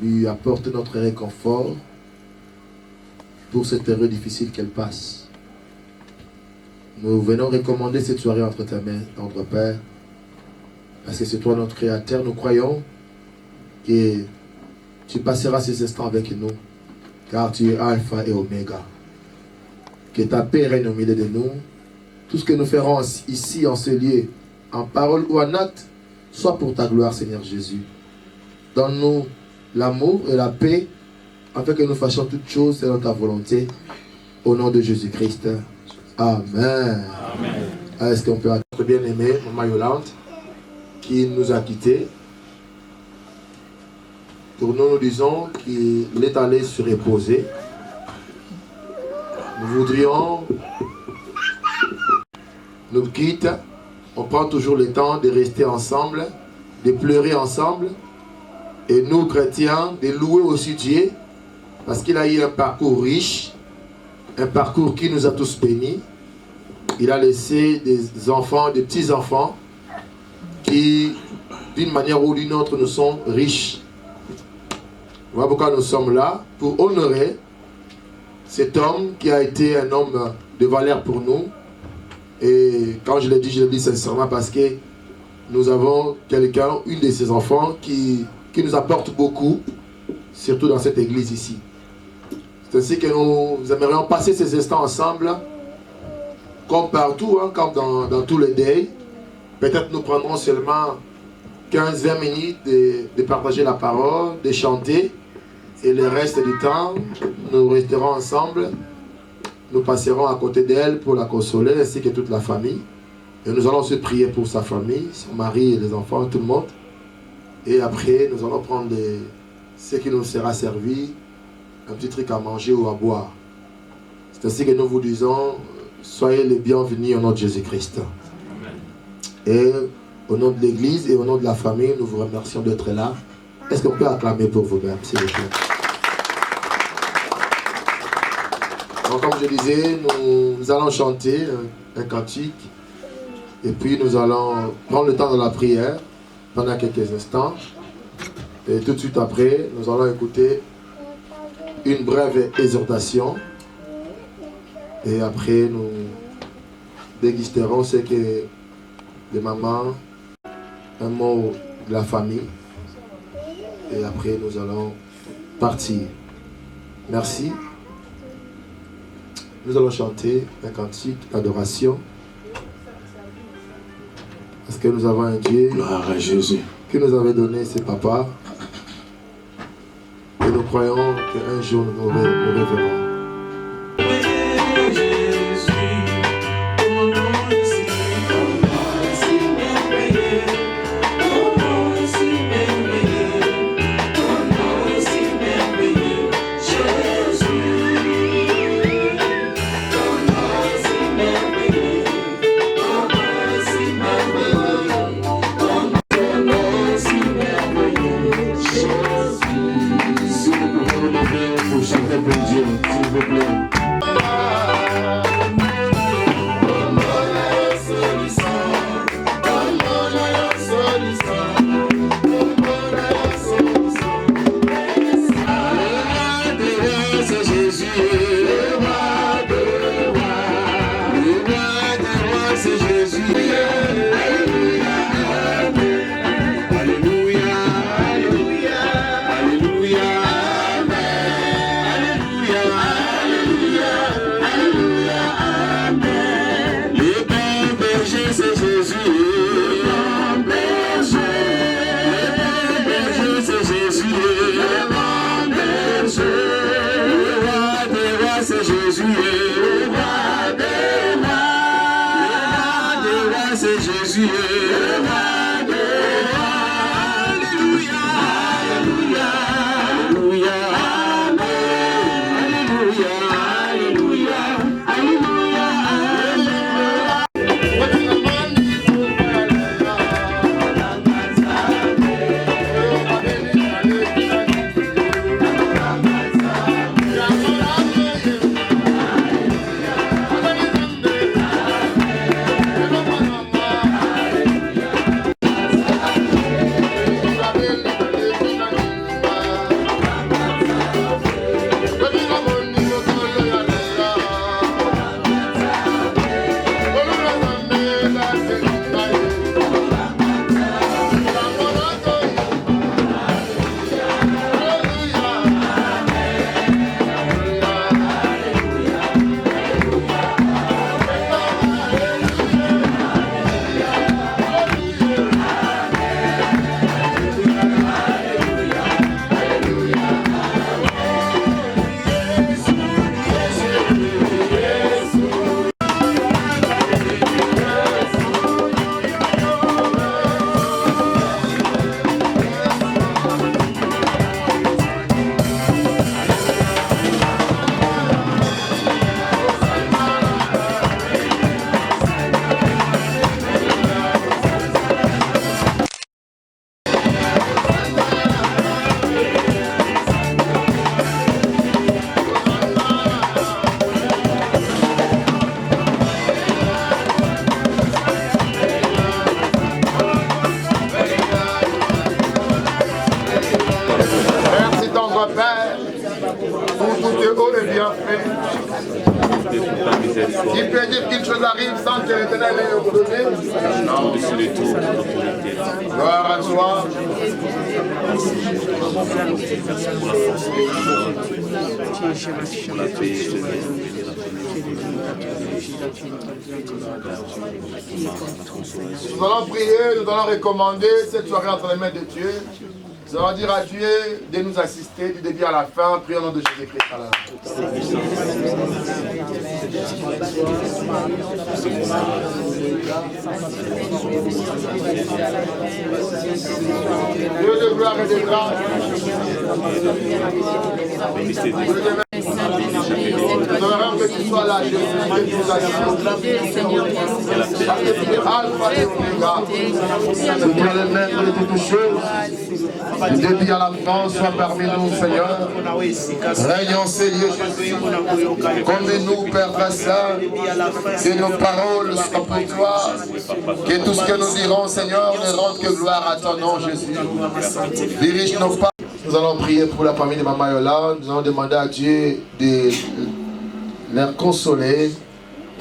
lui apporte notre réconfort pour cette période difficile qu'elle passe. Nous venons recommander cette soirée entre ta main, notre Père, parce que c'est toi notre Créateur. Nous croyons que tu passeras ces instants avec nous, car tu es Alpha et Oméga. Que ta paix règne au milieu de nous. Tout ce que nous ferons ici, en ce lieu, en parole ou en acte, soit pour ta gloire, Seigneur Jésus. Donne-nous l'amour et la paix, afin que nous fassions toutes choses selon ta volonté. Au nom de Jésus-Christ. Amen. Amen. Est-ce qu'on peut être notre bien-aimée, Maman Yolande, qui nous a quittés. Pour nous, nous disons qu'il est allé se reposer. Nous voudrions nous quitter. On prend toujours le temps de rester ensemble, de pleurer ensemble. Et nous, chrétiens, de louer aussi Dieu, parce qu'il a eu un parcours riche, un parcours qui nous a tous bénis. Il a laissé des enfants, des petits-enfants, qui, d'une manière ou d'une autre, nous sont riches. Voilà pourquoi nous sommes là, pour honorer cet homme qui a été un homme de valeur pour nous. Et quand je le dis sincèrement parce que nous avons quelqu'un, une de ses enfants qui nous apporte beaucoup, surtout dans cette église ici. C'est ainsi que nous aimerions passer ces instants ensemble, comme partout, hein, comme dans tous les days. Peut-être nous prendrons seulement 15-20 minutes de partager la parole, de chanter. Et le reste du temps, nous resterons ensemble. Nous passerons à côté d'elle pour la consoler, ainsi que toute la famille. Et nous allons se prier pour sa famille, son mari et les enfants, tout le monde. Et après, nous allons prendre ce qui nous sera servi, un petit truc à manger ou à boire. C'est ainsi que nous vous disons, soyez les bienvenus au nom de Jésus-Christ. Et au nom de l'Église et au nom de la famille, nous vous remercions d'être là. Est-ce qu'on peut acclamer pour vous-même, s'il vous plaît? Donc, comme je disais, nous allons chanter un cantique. Et puis nous allons prendre le temps de la prière pendant quelques instants. Et tout de suite après, nous allons écouter une brève exhortation. Et après, nous dégusterons ce que les mamans, un mot de la famille. Et après, nous allons partir. Merci. Nous allons chanter un cantique d'adoration. Parce que nous avons un Dieu qui nous avait donné ses papas. Et nous croyons qu'un jour nous reverrons. Qui peut dire qu'une chose arrive sans que l'Éternel ait ordonné? Gloire à toi. Nous allons prier, nous allons recommander cette soirée entre les mains de Dieu. Nous allons dire à Dieu de nous assister du début à la fin. Prions au nom de Jésus-Christ. Dieu de gloire et de grâce. Nous aimons que tu sois là, Jésus, que tu nous assistes. Alpha et Omega. C'est toi le maître de toutes choses. Du début à la fin, sois parmi nous, Seigneur. Règne en ces lieux, Jésus. Comme nous, Père Vassin, que nos paroles soient pour toi. Que tout ce que nous dirons, Seigneur, ne rende que gloire à ton nom, Jésus. Dirige nos pas. Nous allons prier pour la famille de Maman Yola. Nous allons demander à Dieu de les consoler.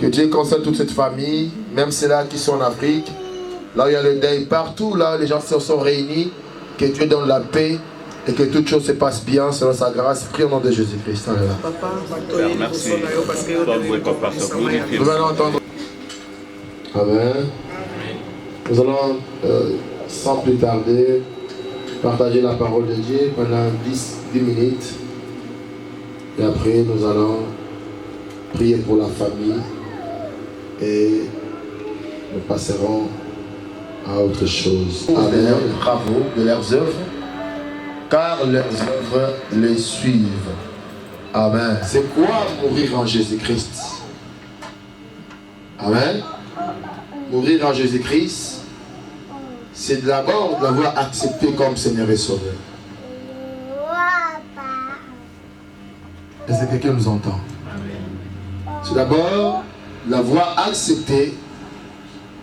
Que Dieu console toute cette famille, même ceux-là qui sont en Afrique. Là où il y a le deuil, partout là, les gens se sont réunis. Que Dieu donne la paix et que toutes choses se passent bien selon sa grâce. Prie au nom de Jésus-Christ. Père, merci. Nous allons entendre. Amen. Nous allons, sans plus tarder, partager la parole de Dieu pendant 10 minutes. Et après, nous allons prier pour la famille. Et nous passerons à autre chose. Amen. Bravo de leurs œuvres, car leurs œuvres les suivent. Amen. C'est quoi mourir en Jésus-Christ? Amen. Mourir en Jésus-Christ, c'est d'abord l'avoir accepté comme Seigneur et Sauveur. Est-ce que quelqu'un nous entend? C'est d'abord l'avoir accepté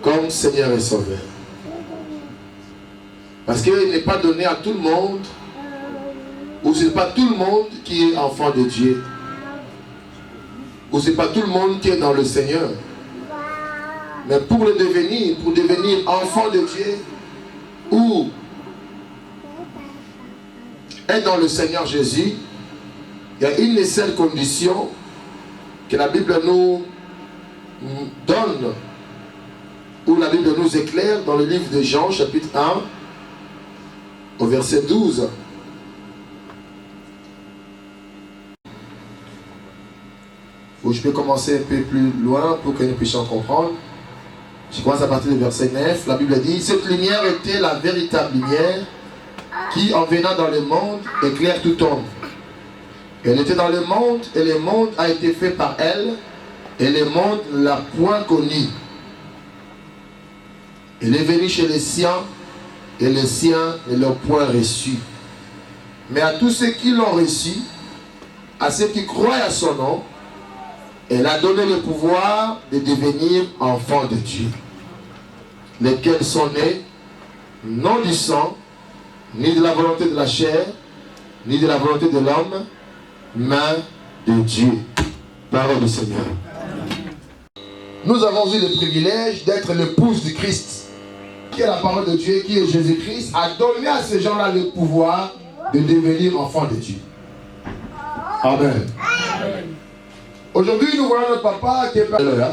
comme Seigneur et Sauveur. Parce qu'il n'est pas donné à tout le monde, ou ce n'est pas tout le monde qui est enfant de Dieu, ou ce n'est pas tout le monde qui est dans le Seigneur. Mais pour le devenir, pour devenir enfant de Dieu, ou être dans le Seigneur Jésus, il y a une seule condition que la Bible nous donne, ou la Bible nous éclaire dans le livre de Jean, chapitre 1, au verset 12. Je peux commencer un peu plus loin pour que nous puissions comprendre. Je commence à partir du verset 9. La Bible dit: cette lumière était la véritable lumière qui, en venant dans le monde, éclaire tout homme. Elle était dans le monde et le monde a été fait par elle et le monde ne l'a point connue. Elle est venue chez les siens et les siens ne l'ont point reçu. Mais à tous ceux qui l'ont reçu, à ceux qui croient à son nom, elle a donné le pouvoir de devenir enfants de Dieu, lesquels sont nés non du sang, ni de la volonté de la chair, ni de la volonté de l'homme, mais de Dieu. Parole du Seigneur. Nous avons eu le privilège d'être l'épouse du Christ, qui est la parole de Dieu, qui est Jésus-Christ, a donné à ces gens-là le pouvoir de devenir enfants de Dieu. Amen. Aujourd'hui, nous voyons notre papa qui est là.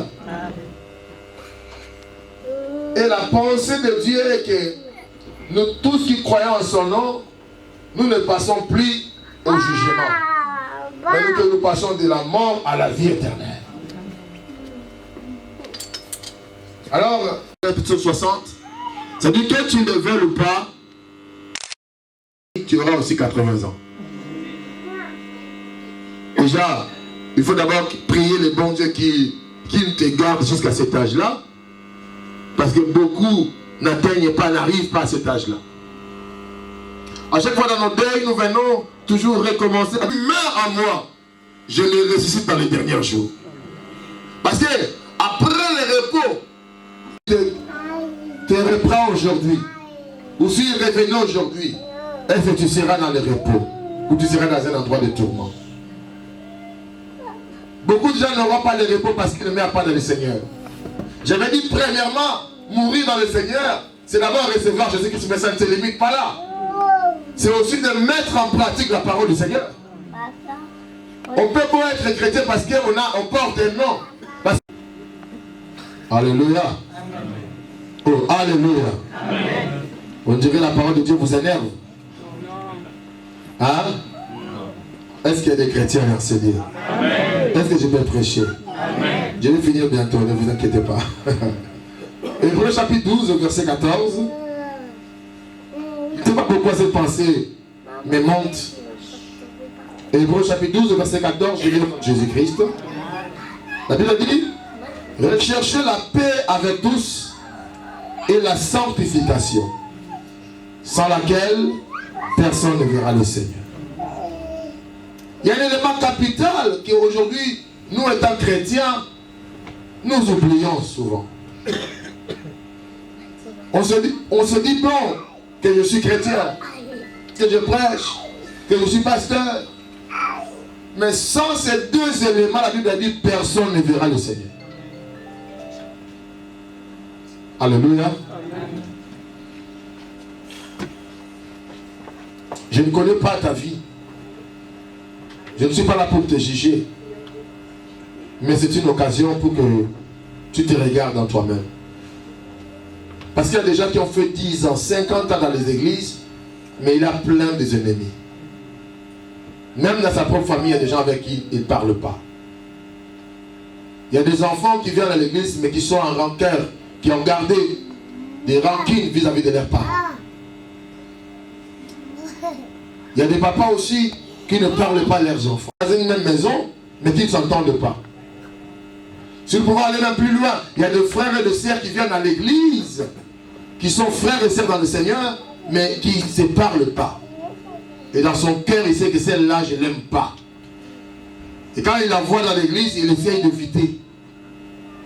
Et la pensée de Dieu est que nous tous qui croyons en son nom, nous ne passons plus au jugement, mais que nous passons de la mort à la vie éternelle. Alors, l'épisode 60, ça dit que tu ne le veux ou pas, tu auras aussi 80 ans. Déjà, il faut d'abord prier le bon Dieu qui te garde jusqu'à cet âge-là. Parce que beaucoup n'atteignent pas, n'arrivent pas à cet âge-là. À chaque fois dans nos deuils, nous venons toujours recommencer. Meurs en moi, je le ressuscite dans les derniers jours. Parce que après le repos, te reprends aujourd'hui. Ou si revenons aujourd'hui, est-ce que tu seras dans le repos? Ou tu seras dans un endroit de tourment? Beaucoup de gens n'auront pas le repos parce qu'ils ne mettent pas dans le Seigneur. J'avais dit premièrement, mourir dans le Seigneur, c'est d'abord recevoir Jésus-Christ, mais ça ne se limite pas là. C'est aussi de mettre en pratique la parole du Seigneur. On peut pas être chrétien parce qu'on porte un nom. Alléluia. Oh, alléluia. Amen. On dirait la parole de Dieu vous énerve. Hein? Est-ce qu'il y a des chrétiens à enseigner? Est-ce que je peux prêcher? Amen. Je vais finir bientôt, ne vous inquiétez pas. Hébreux chapitre 12, verset 14. Je ne sais pas pourquoi cette pensée me monte. Hébreux chapitre 12, verset 14, je lis Jésus-Christ. La Bible dit: recherchez la paix avec tous et la sanctification, sans laquelle personne ne verra le Seigneur. Il y a un élément capital qu'aujourd'hui, nous étant chrétiens, nous oublions souvent. On se dit bon, que je suis chrétien, que je prêche, que je suis pasteur. Mais sans ces deux éléments, la Bible a dit personne ne verra le Seigneur. Alléluia. Je ne connais pas ta vie. Je ne suis pas là pour te juger. Mais c'est une occasion pour que tu te regardes en toi-même. Parce qu'il y a des gens qui ont fait 10 ans, 50 ans dans les églises, mais il a plein des ennemis. Même dans sa propre famille, il y a des gens avec qui il ne parle pas. Il y a des enfants qui viennent à l'église, mais qui sont en rancœur, qui ont gardé des rancines vis-à-vis de leurs parents. Il y a des papas aussi qui ne parlent pas à leurs enfants. Dans une même maison, mais qui ne s'entendent pas. Si nous pouvons aller même plus loin, il y a des frères et des sœurs qui viennent à l'église, qui sont frères et sœurs dans le Seigneur, mais qui ne se parlent pas. Et dans son cœur, il sait que celle-là, je ne l'aime pas. Et quand il la voit dans l'église, il essaye d'éviter.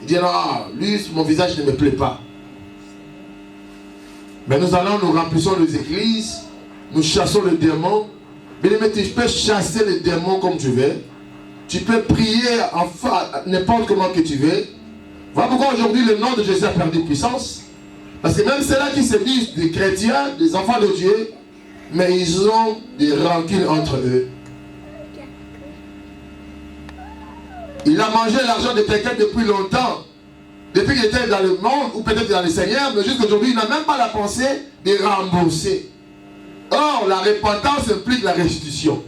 Il dit, non, lui, mon visage ne me plaît pas. Mais nous allons, nous remplissons les églises, nous chassons les démons. Mais tu peux chasser les démons comme tu veux. Tu peux prier enfin n'importe comment que tu veux. Voilà pourquoi aujourd'hui le nom de Jésus a perdu puissance. Parce que même ceux-là qui se disent des chrétiens, des enfants de Dieu, mais ils ont des rancunes entre eux. Il a mangé l'argent de quelqu'un depuis longtemps. Depuis qu'il était dans le monde, ou peut-être dans le Seigneur, mais jusqu'aujourd'hui, il n'a même pas la pensée de rembourser. Or, la repentance implique la restitution.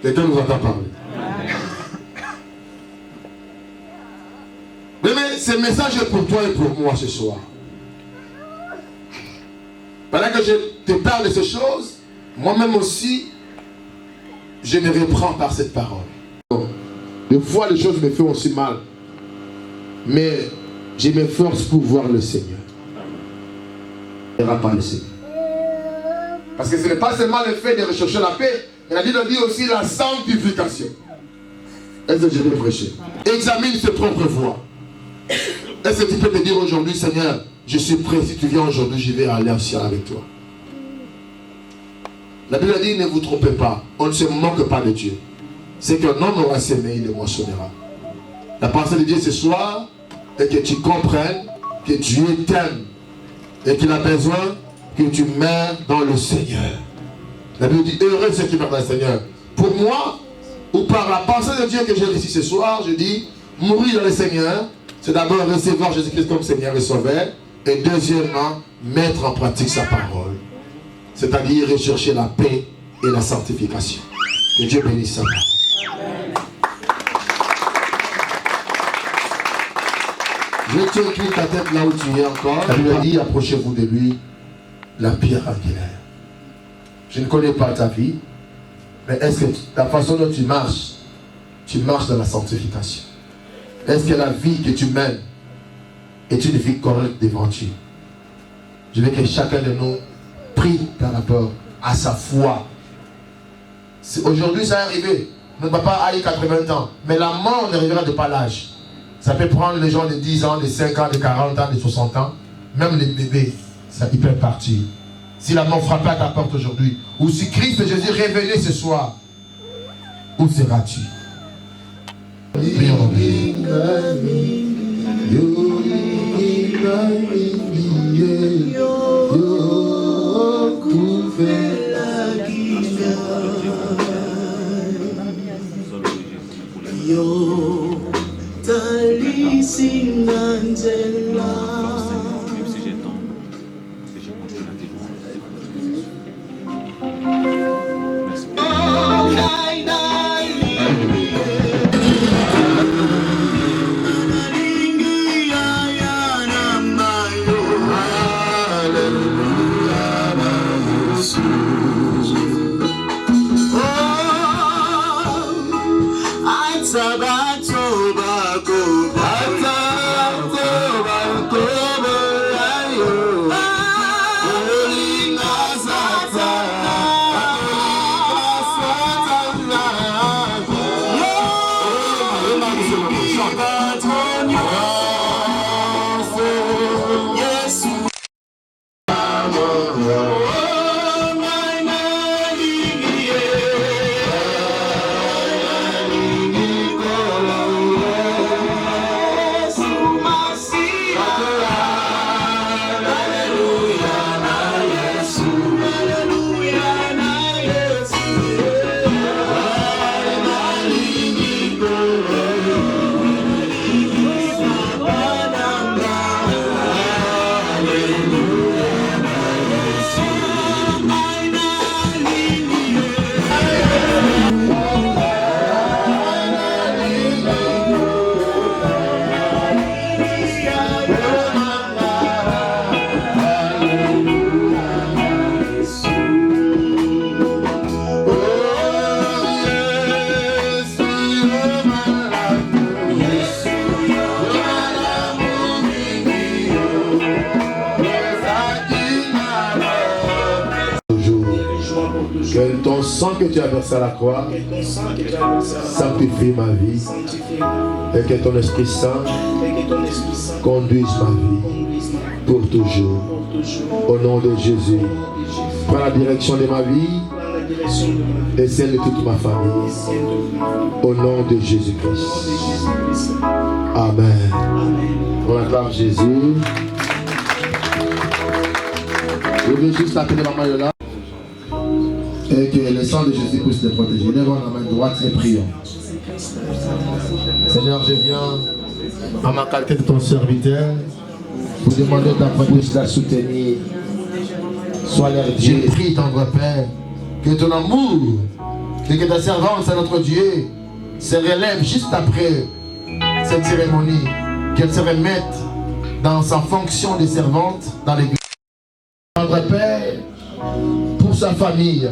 Quelqu'un nous entend parler. Mais ce message est pour toi et pour moi ce soir. Pendant que je te parle de ces choses, moi-même aussi, je me reprends par cette parole. Des fois, les choses me font aussi mal. Mais je m'efforce pour voir le Seigneur. Il ne verra pas le Seigneur. Parce que ce n'est pas seulement le fait de rechercher la paix, mais la Bible dit aussi la sanctification. Est-ce que je vais prêcher? Examine ses propres voies. Est-ce que tu peux te dire aujourd'hui, Seigneur, je suis prêt, si tu viens aujourd'hui, je vais aller au ciel avec toi. La Bible dit, ne vous trompez pas, on ne se moque pas de Dieu. C'est qu'un homme aura semé, il le moissonnera. La pensée de Dieu ce soir est que tu comprennes que Dieu t'aime et qu'il a besoin que tu meurs dans le Seigneur. La Bible dit, heureux ceux qui meurent dans le Seigneur. Pour moi, ou par la pensée de Dieu que j'ai ici ce soir, je dis, mourir dans le Seigneur, c'est d'abord recevoir Jésus-Christ comme Seigneur et Sauveur, et deuxièmement, mettre en pratique sa parole. C'est-à-dire rechercher la paix et la sanctification. Que Dieu bénisse sa parole. Je t'incline ta tête là où tu es encore. La Bible dit, approchez-vous de lui, la pierre angulaire. Je ne connais pas ta vie, mais est-ce que la façon dont tu marches dans la sanctification? Est-ce que la vie que tu mènes est une vie correcte devant Dieu? Je veux que chacun de nous prie par rapport à sa foi. Aujourd'hui, ça est arrivé. Notre papa a eu 80 ans, mais la mort ne reviendra de pas l'âge. Ça peut prendre les gens de 10 ans, de 5 ans, de 40 ans, de 60 ans. Même les bébés, ça, ils peuvent partir. Si la mort frappe à ta porte aujourd'hui, ou si Christ Jésus revenait ce soir, où seras-tu? Que ton sang que tu as versé à la croix sanctifie ma vie et que ton Esprit Saint conduise ma vie pour toujours. Au nom de Jésus, prends la direction de ma vie et celle de toute ma famille. Au nom de Jésus-Christ. Amen. On acclame Jésus. Je veux juste appeler maman là. Et que le sang de Jésus puisse les protéger. Lèvons la main droite et prions. Seigneur, je viens à ma qualité de ton serviteur pour demander ta puisse la soutenir. Sois leur Dieu. Je prie, tendre Père, que ton amour et que ta servante à notre Dieu se relève juste après cette cérémonie, qu'elle se remette dans sa fonction de servante dans l'église. Tendre Père, pour sa famille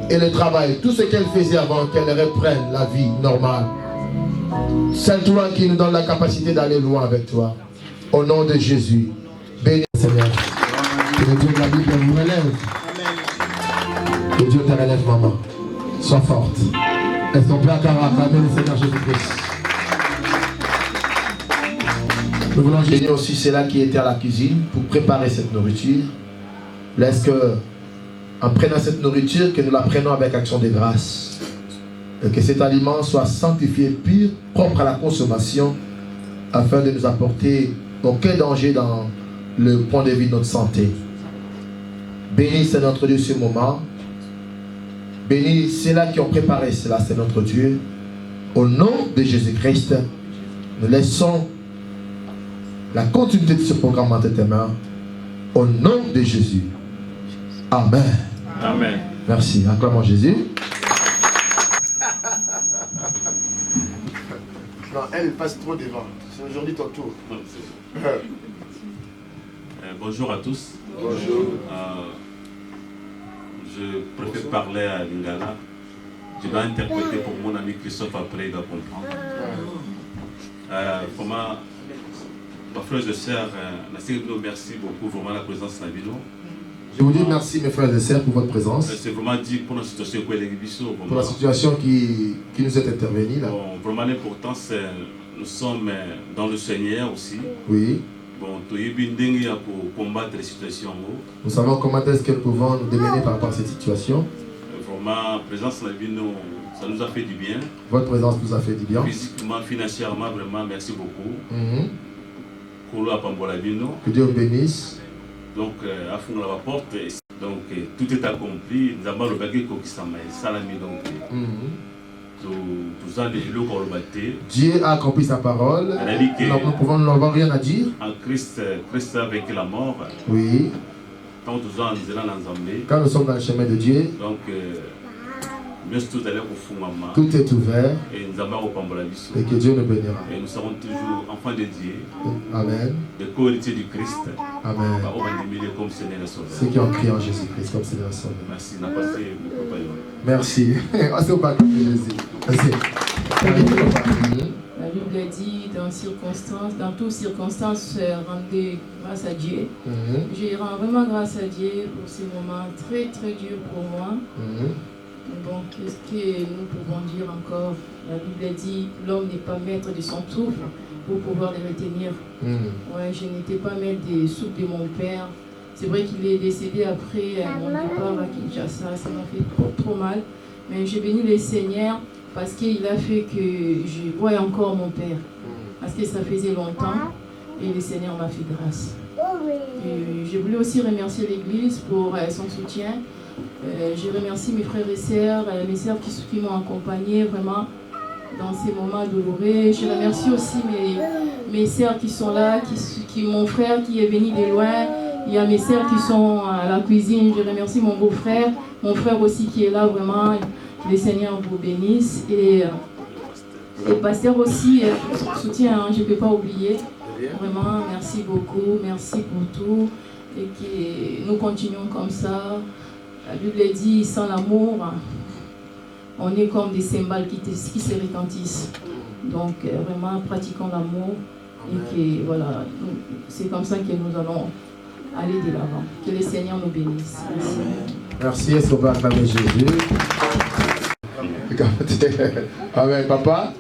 et le travail, tout ce qu'elle faisait avant, qu'elle reprenne la vie normale. C'est toi qui nous donne la capacité d'aller loin avec toi. Au nom de Jésus, bénis Seigneur. Que le Dieu de la Bible vous relève. Que Dieu te relève, maman. Sois forte. Est-ce qu'on peut acclamer le Seigneur Jésus-Christ? Nous voulons bénir aussi ceux-là qui étaient à la cuisine pour préparer cette nourriture. Laisse que, en prenant cette nourriture, que nous la prenons avec action de grâce. Et que cet aliment soit sanctifié, pur, propre à la consommation, afin de nous apporter aucun danger dans le point de vue de notre santé. Bénis, c'est notre Dieu, ce moment. Bénis ceux-là qui ont préparé cela, c'est notre Dieu. Au nom de Jésus-Christ, nous laissons la continuité de ce programme entre tes mains. Au nom de Jésus. Amen. Amen. Merci. Acclamons Jésus. Non, elle passe trop devant. C'est aujourd'hui ton tour. Bonjour à tous. Bonjour. Je préfère parler à Lingala. Je vais interpréter pour mon ami Christophe, après il va comprendre. Comment, mes frères et sœurs, merci beaucoup pour la présence de la vidéo. Je vous dis merci mes frères et sœurs pour votre présence. C'est vraiment dit pour la situation pour la situation qui nous est intervenue là. Bon, vraiment l'important c'est nous sommes dans le Seigneur aussi. Oui. Bon, pour combattre les situations. Nous savons comment est-ce que nous pouvons nous démener par rapport à cette situation. Ma présence dans la vie, ça nous a fait du bien. Votre présence nous a fait du bien. Physiquement, financièrement, vraiment, merci beaucoup. Que Dieu vous bénisse. Donc, à fond la porte, donc tout est accompli. Nous avons le bagage qui s'en met. Salami donc. Dieu a accompli sa parole. Nous pouvons n'avoir rien à dire. En Christ, Christ a vaincu la mort. Oui. Quand nous sommes dans le chemin de Dieu, donc, tout est ouvert et que Dieu nous bénira. Et nous serons toujours enfants de Dieu. Amen. De co-héritiers du Christ. Amen. Comme Seigneur et Sauveur. Ceux qui ont crié en Jésus-Christ comme Seigneur et Sauveur. Merci. N'a passé le compagnon. Merci. C'est au bac de Jésus. Merci. La Bible dit dans toutes circonstances, rendez grâce à Dieu. Je rends vraiment grâce à Dieu pour ces moments très très durs pour moi. Donc, qu'est-ce que nous pouvons dire encore? La Bible dit l'homme n'est pas maître de son souffle pour pouvoir les retenir. Ouais, je n'étais pas maître des souffles de mon père. C'est vrai qu'il est décédé après mon départ à Kinshasa. Ça m'a fait trop mal. Mais j'ai béni le Seigneur parce qu'il a fait que je voie encore mon père. Parce que ça faisait longtemps et le Seigneur m'a fait grâce. Et je voulais aussi remercier l'Église pour son soutien. Je remercie mes frères et sœurs qui m'ont accompagné vraiment dans ces moments douloureux. Je remercie aussi mes sœurs qui sont là, mon frère qui est venu de loin. Il y a mes sœurs qui sont à la cuisine. Je remercie mon beau-frère, mon frère aussi qui est là vraiment. Que le Seigneur vous bénisse. Et le pasteur aussi, soutien, hein, je ne peux pas oublier. Vraiment, merci beaucoup, merci pour tout. Et que nous continuons comme ça. La Bible dit, sans l'amour, on est comme des cymbales qui se retentissent. Donc, vraiment, pratiquons l'amour. Et que, voilà, c'est comme ça que nous allons aller de l'avant. Que le Seigneur nous bénisse. Merci. Merci, est-ce qu'on va acclamer Jésus? Amen. Papa?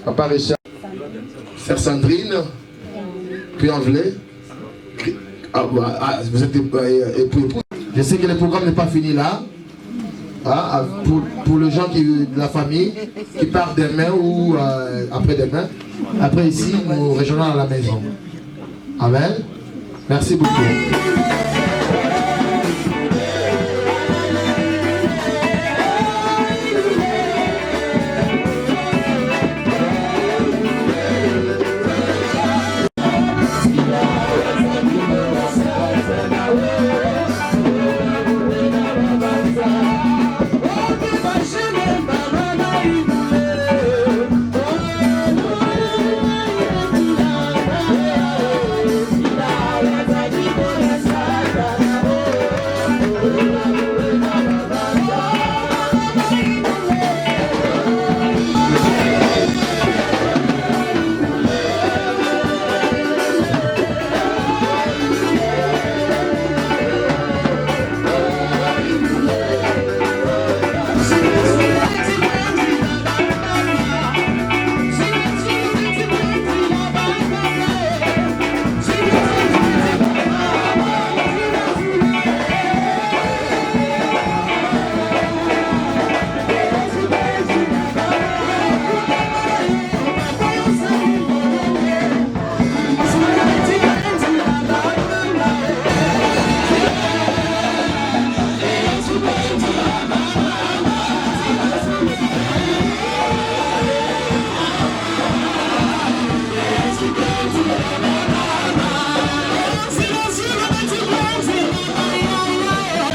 Papa Richard. Sœur Sandrine? Puis Anglais? Vous êtes époux. Je sais que le programme n'est pas fini là. Pour les gens de la famille qui partent demain ou après-demain. Après ici, nous rejoignons à la maison. Amen. Merci beaucoup.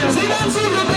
Silence,